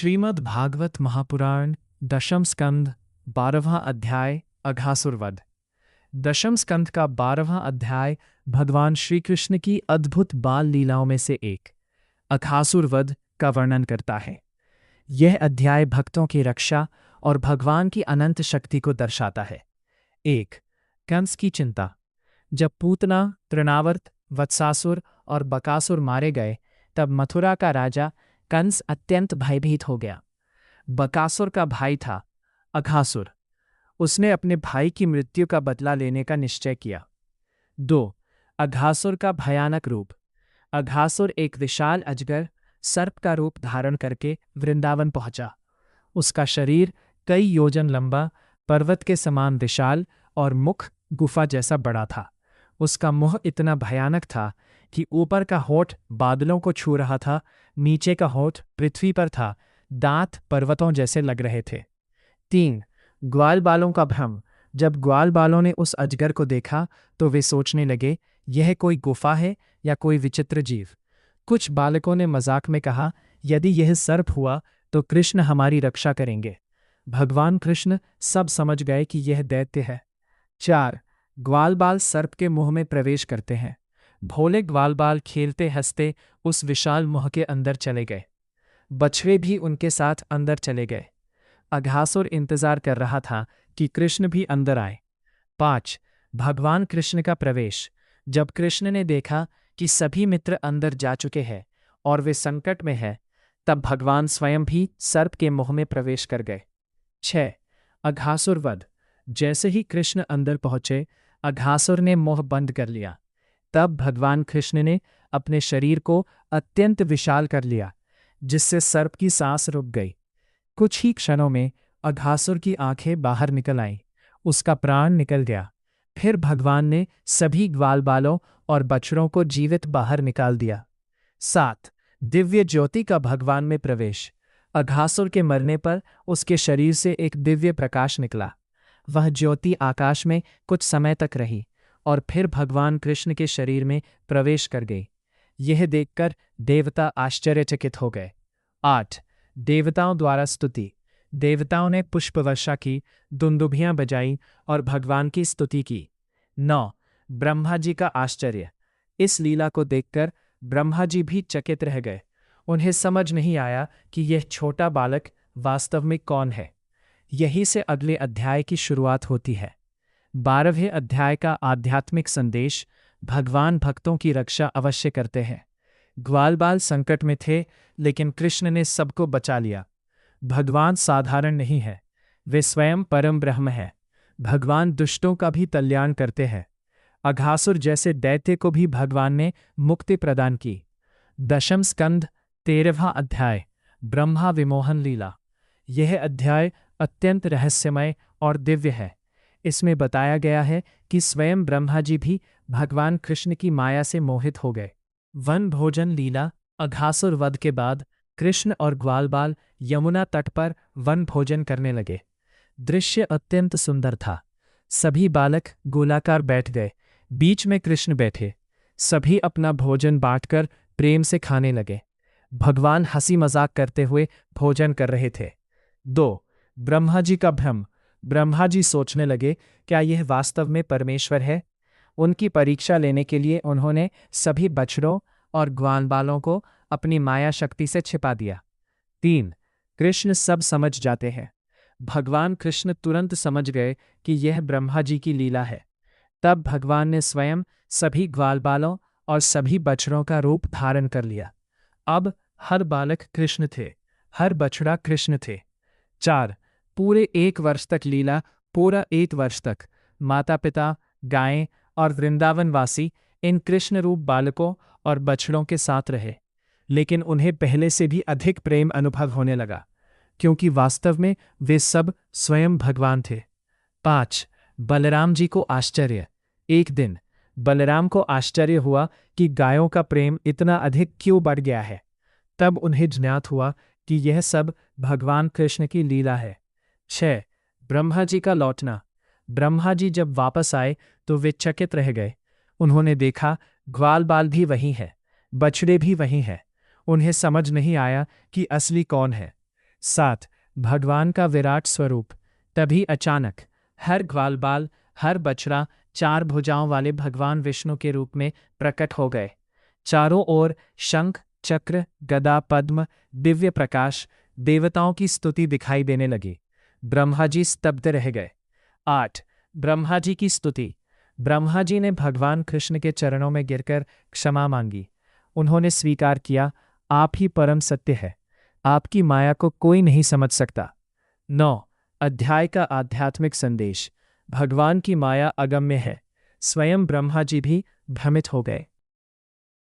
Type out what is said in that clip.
श्रीमद् भागवत महापुराण दशम स्कंद 12वां अध्याय अघासुरवध। दशम स्कंद का 12वां अध्याय भगवान श्री कृष्ण की अद्भुत बाल लीलाओं में से एक अघासुरवध का वर्णन करता है। यह अध्याय भक्तों की रक्षा और भगवान की अनंत शक्ति को दर्शाता है। 1. कंस की चिंता। जब पूतना, तृणावर्त, वत्सासुर और बकासुर मारे गए तब मथुरा का राजा कंस अत्यंत भयभीत हो गया। बकासुर का भाई था अघासुर। उसने अपने भाई की मृत्यु का बदला लेने का निश्चय किया। 2. अघासुर का भयानक रूप। अघासुर एक विशाल अजगर सर्प का रूप धारण करके वृंदावन पहुंचा। उसका शरीर कई योजन लंबा, पर्वत के समान विशाल और मुख गुफा जैसा बड़ा था। उसका मुंह इतना भयानक था कि ऊपर का होठ बादलों को छू रहा था, नीचे का होठ पृथ्वी पर था, दांत पर्वतों जैसे लग रहे थे। 3. ग्वाल बालों का भ्रम। जब ग्वाल बालों ने उस अजगर को देखा तो वे सोचने लगे, यह कोई गुफा है या कोई विचित्र जीव। कुछ बालकों ने मजाक में कहा, यदि यह सर्प हुआ तो कृष्ण हमारी रक्षा करेंगे। भगवान कृष्ण सब समझ गए कि यह दैत्य है। 4. ग्वालबाल सर्प के मुंह में प्रवेश करते हैं। भोले ग्वालबाल खेलते हंसते उस विशाल मुंह के अंदर चले गए। बछड़े भी उनके साथ अंदर चले गए। अघासुर इंतजार कर रहा था कि कृष्ण भी अंदर आए। 5. भगवान कृष्ण का प्रवेश। जब कृष्ण ने देखा कि सभी मित्र अंदर जा चुके हैं और वे संकट में हैं, तब भगवान स्वयं भी सर्प के मुंह में प्रवेश कर गए। 6. अघासुर वध। जैसे ही कृष्ण अंदर पहुंचे, अघासुर ने मुंह बंद कर लिया। तब भगवान कृष्ण ने अपने शरीर को अत्यंत विशाल कर लिया, जिससे सर्प की सांस रुक गई। कुछ ही क्षणों में अघासुर की आंखें बाहर निकल आईं, उसका प्राण निकल गया। फिर भगवान ने सभी ग्वालबालों और बछड़ों को जीवित बाहर निकाल दिया। 7. दिव्य ज्योति का भगवान में प्रवेश। अघासुर के मरने पर उसके शरीर से एक दिव्य प्रकाश निकला। वह ज्योति आकाश में कुछ समय तक रही और फिर भगवान कृष्ण के शरीर में प्रवेश कर गई। यह देखकर देवता आश्चर्यचकित हो गए। 8. देवताओं द्वारा स्तुति। देवताओं ने पुष्प वर्षा की, दुंदुभियां बजाई और भगवान की स्तुति की। 9. ब्रह्मा जी का आश्चर्य। इस लीला को देखकर ब्रह्मा जी भी चकित रह गए। उन्हें समझ नहीं आया कि यह छोटा बालक वास्तव में कौन है। यहीं से अगले अध्याय की शुरुआत होती है। 12वें अध्याय का आध्यात्मिक संदेश। भगवान भक्तों की रक्षा अवश्य करते हैं। ग्वालबाल संकट में थे, लेकिन कृष्ण ने सबको बचा लिया। भगवान साधारण नहीं है, वे स्वयं परम ब्रह्म हैं। भगवान दुष्टों का भी कल्याण करते हैं। अघासुर जैसे दैत्य को भी भगवान ने मुक्ति प्रदान की। दशम स्कंद 13वां अध्याय ब्रह्मा विमोहन लीला। यह अध्याय अत्यंत रहस्यमय और दिव्य है। इसमें बताया गया है कि स्वयं ब्रह्मा जी भी भगवान कृष्ण की माया से मोहित हो गए। वन भोजन लीला। अघासुर वध के बाद कृष्ण और ग्वालबाल यमुना तट पर वन भोजन करने लगे। दृश्य अत्यंत सुंदर था। सभी बालक गोलाकार बैठ गए, बीच में कृष्ण बैठे। सभी अपना भोजन बांटकर प्रेम से खाने लगे। भगवान हंसी मजाक करते हुए भोजन कर रहे थे। 2. ब्रह्मा जी का भ्रम। ब्रह्मा जी सोचने लगे, क्या यह वास्तव में परमेश्वर है? उनकी परीक्षा लेने के लिए उन्होंने सभी बछड़ों और ग्वालबालों को अपनी माया शक्ति से छिपा दिया। 3. कृष्ण सब समझ जाते हैं। भगवान कृष्ण तुरंत समझ गए कि यह ब्रह्मा जी की लीला है। तब भगवान ने स्वयं सभी ग्वालबालों और सभी बछड़ों का रूप धारण कर लिया। अब हर बालक कृष्ण थे, हर बछड़ा कृष्ण थे। 4. पूरे 1 वर्ष तक लीला। पूरा 1 वर्ष तक माता पिता, गायें और वृंदावनवासी इन कृष्ण रूप बालकों और बछड़ों के साथ रहे, लेकिन उन्हें पहले से भी अधिक प्रेम अनुभव होने लगा, क्योंकि वास्तव में वे सब स्वयं भगवान थे। 5. बलराम जी को आश्चर्य। एक दिन बलराम को आश्चर्य हुआ कि गायों का प्रेम इतना अधिक क्यों बढ़ गया है। तब उन्हें ज्ञात हुआ कि यह सब भगवान कृष्ण की लीला है। 6. ब्रह्मा जी का लौटना। ब्रह्मा जी जब वापस आए तो वे चकित रह गए। उन्होंने देखा ग्वालबाल भी वही है, बछड़े भी वही हैं। उन्हें समझ नहीं आया कि असली कौन है। 7. भगवान का विराट स्वरूप। तभी अचानक हर ग्वालबाल, हर बछड़ा 4 भुजाओं वाले भगवान विष्णु के रूप में प्रकट हो गए। चारों ओर शंख, चक्र, गदा, पद्म, दिव्य प्रकाश, देवताओं की स्तुति दिखाई देने लगी। ब्रह्मा जी स्तब्ध रह गए। 8. ब्रह्मा जी की स्तुति। ब्रह्मा जी ने भगवान कृष्ण के चरणों में गिरकर क्षमा मांगी। उन्होंने स्वीकार किया, आप ही परम सत्य है, आपकी माया को कोई नहीं समझ सकता। 9. अध्याय का आध्यात्मिक संदेश। भगवान की माया अगम्य है। स्वयं ब्रह्मा जी भी भ्रमित हो गए।